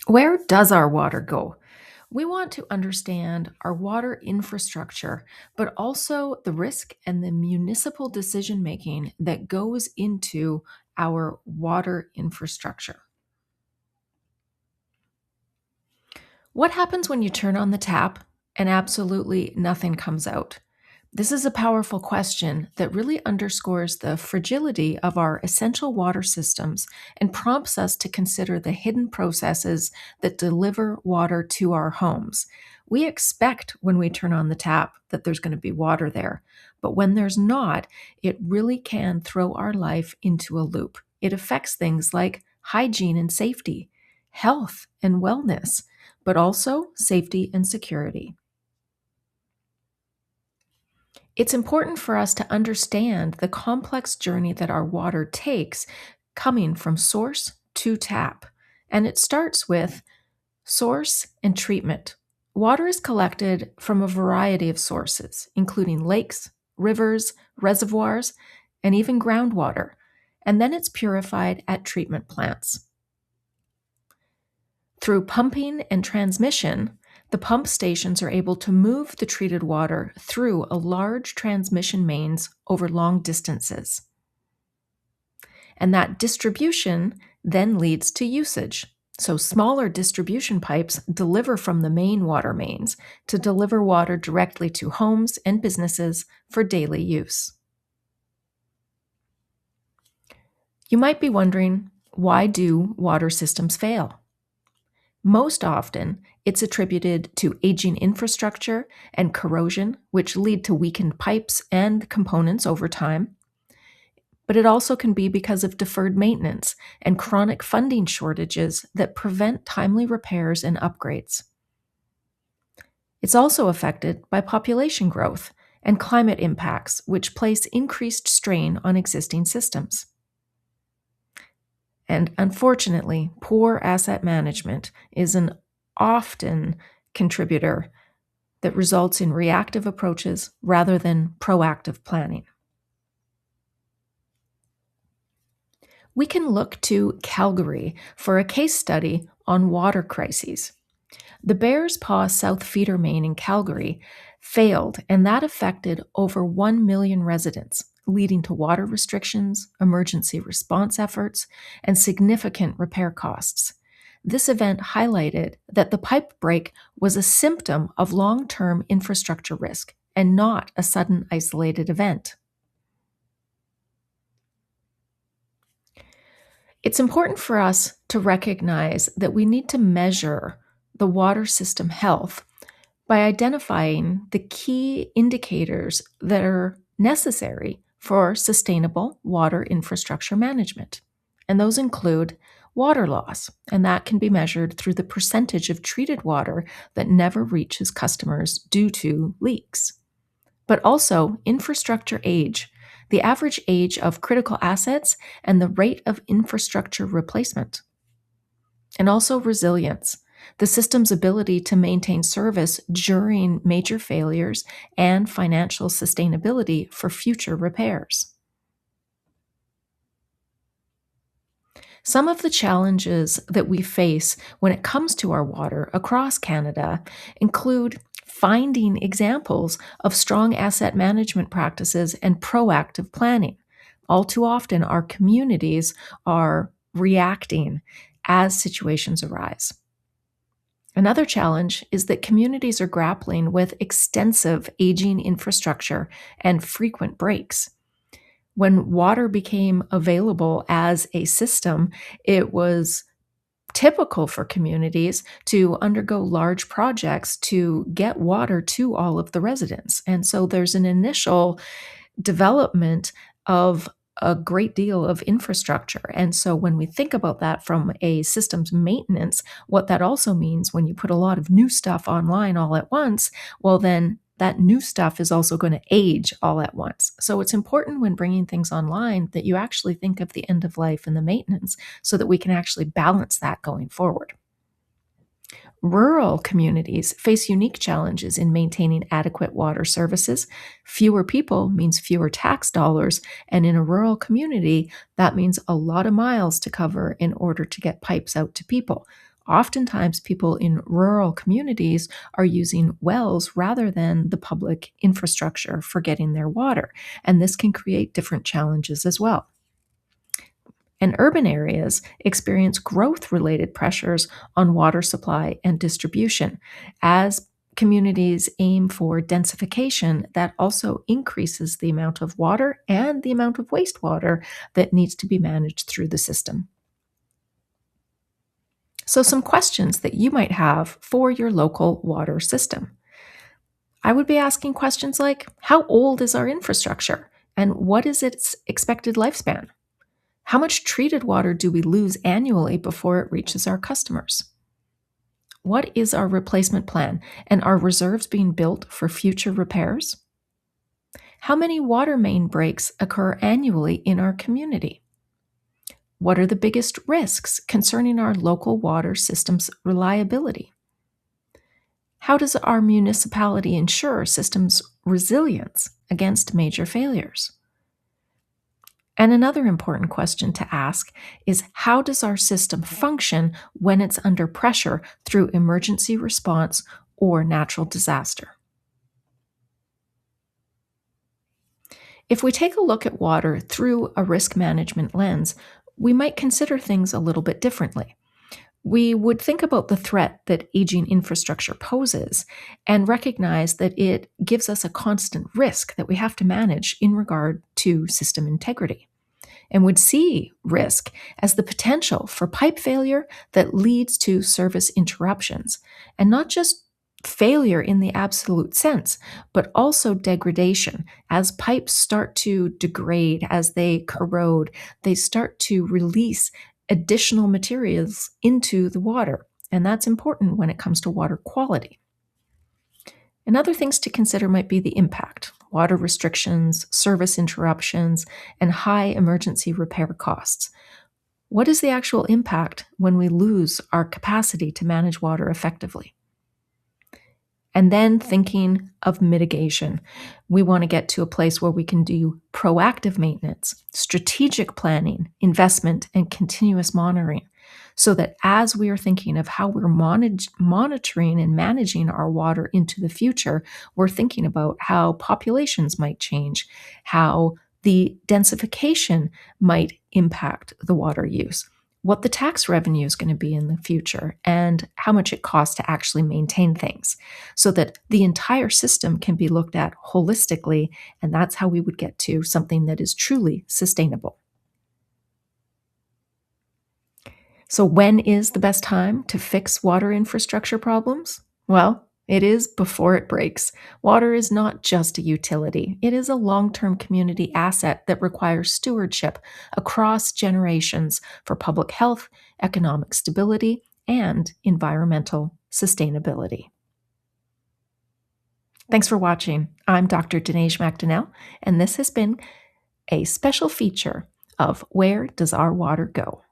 Where does our water go? We want to understand our water infrastructure, but also the risk and the municipal decision making that goes into our water infrastructure. What happens when you turn on the tap and absolutely nothing comes out? This is a powerful question that really underscores the fragility of our essential water systems and prompts us to consider the hidden processes that deliver water to our homes. We expect when we turn on the tap that there's going to be water there, but when there's not, it really can throw our life into a loop. It affects things like hygiene and safety, health and wellness, but also safety and security. It's important for us to understand the complex journey that our water takes coming from source to tap. And it starts with source and treatment. Water is collected from a variety of sources, including lakes, rivers, reservoirs, and even groundwater. And then it's purified at treatment plants. Through pumping and transmission, the pump stations are able to move the treated water through a large transmission mains over long distances. And that distribution then leads to usage. So smaller distribution pipes deliver from the main water mains to deliver water directly to homes and businesses for daily use. You might be wondering, why do water systems fail? Most often, it's attributed to aging infrastructure and corrosion, which lead to weakened pipes and components over time. But it also can be because of deferred maintenance and chronic funding shortages that prevent timely repairs and upgrades. It's also affected by population growth and climate impacts, which place increased strain on existing systems. And unfortunately, poor asset management is an often contributor that results in reactive approaches rather than proactive planning. We can look to Calgary for a case study on water crises. The Bears Paw South Feeder Main in Calgary failed, and that affected over 1 million residents, leading to water restrictions, emergency response efforts, and significant repair costs. This event highlighted that the pipe break was a symptom of long term infrastructure risk and not a sudden isolated event. It's important for us to recognize that we need to measure the water system health by identifying the key indicators that are necessary for sustainable water infrastructure management. And those include water loss, and that can be measured through the percentage of treated water that never reaches customers due to leaks. But also infrastructure age, the average age of critical assets and the rate of infrastructure replacement. And also resilience, the system's ability to maintain service during major failures and financial sustainability for future repairs. Some of the challenges that we face when it comes to our water across Canada include finding examples of strong asset management practices and proactive planning. All too often, our communities are reacting as situations arise. Another challenge is that communities are grappling with extensive aging infrastructure and frequent breaks. When water became available as a system, it was typical for communities to undergo large projects to get water to all of the residents. And so there's an initial development of a great deal of infrastructure. And so when we think about that from a systems maintenance, what that also means when you put a lot of new stuff online all at once, well, then that new stuff is also going to age all at once. So it's important when bringing things online that you actually think of the end of life and the maintenance so that we can actually balance that going forward. Rural communities face unique challenges in maintaining adequate water services. Fewer people means fewer tax dollars, and in a rural community, that means a lot of miles to cover in order to get pipes out to people. Oftentimes, people in rural communities are using wells rather than the public infrastructure for getting their water, and this can create different challenges as well. And urban areas experience growth related pressures on water supply and distribution. As communities aim for densification, that also increases the amount of water and the amount of wastewater that needs to be managed through the system. So, some questions that you might have for your local water system. I would be asking questions like: how old is our infrastructure? And what is its expected lifespan? How much treated water do we lose annually before it reaches our customers? What is our replacement plan? And are reserves being built for future repairs? How many water main breaks occur annually in our community? What are the biggest risks concerning our local water system's reliability? How does our municipality ensure systems resilience against major failures? And another important question to ask is: how does our system function when it's under pressure through emergency response or natural disaster? If we take a look at water through a risk management lens, we might consider things a little bit differently. We would think about the threat that aging infrastructure poses and recognize that it gives us a constant risk that we have to manage in regard to system integrity, and would see risk as the potential for pipe failure that leads to service interruptions, and not just failure in the absolute sense, but also degradation. As pipes start to degrade, as they corrode, they start to release additional materials into the water. And that's important when it comes to water quality. And other things to consider might be the impact: water restrictions, service interruptions, and high emergency repair costs. What is the actual impact when we lose our capacity to manage water effectively? And then thinking of mitigation. We want to get to a place where we can do proactive maintenance, strategic planning, investment, and continuous monitoring, so that as we are thinking of how we're monitoring and managing our water into the future, we're thinking about how populations might change, how the densification might impact the water use, what the tax revenue is going to be in the future, and how much it costs to actually maintain things, so that the entire system can be looked at holistically. And that's how we would get to something that is truly sustainable. So, when is the best time to fix water infrastructure problems? Well, it is before it breaks. Water is not just a utility, it is a long term community asset that requires stewardship across generations for public health, economic stability, and environmental sustainability. Thanks for watching. I'm Dr. Dinesh McDonnell, and this has been a special feature of Where Does Our Water Go?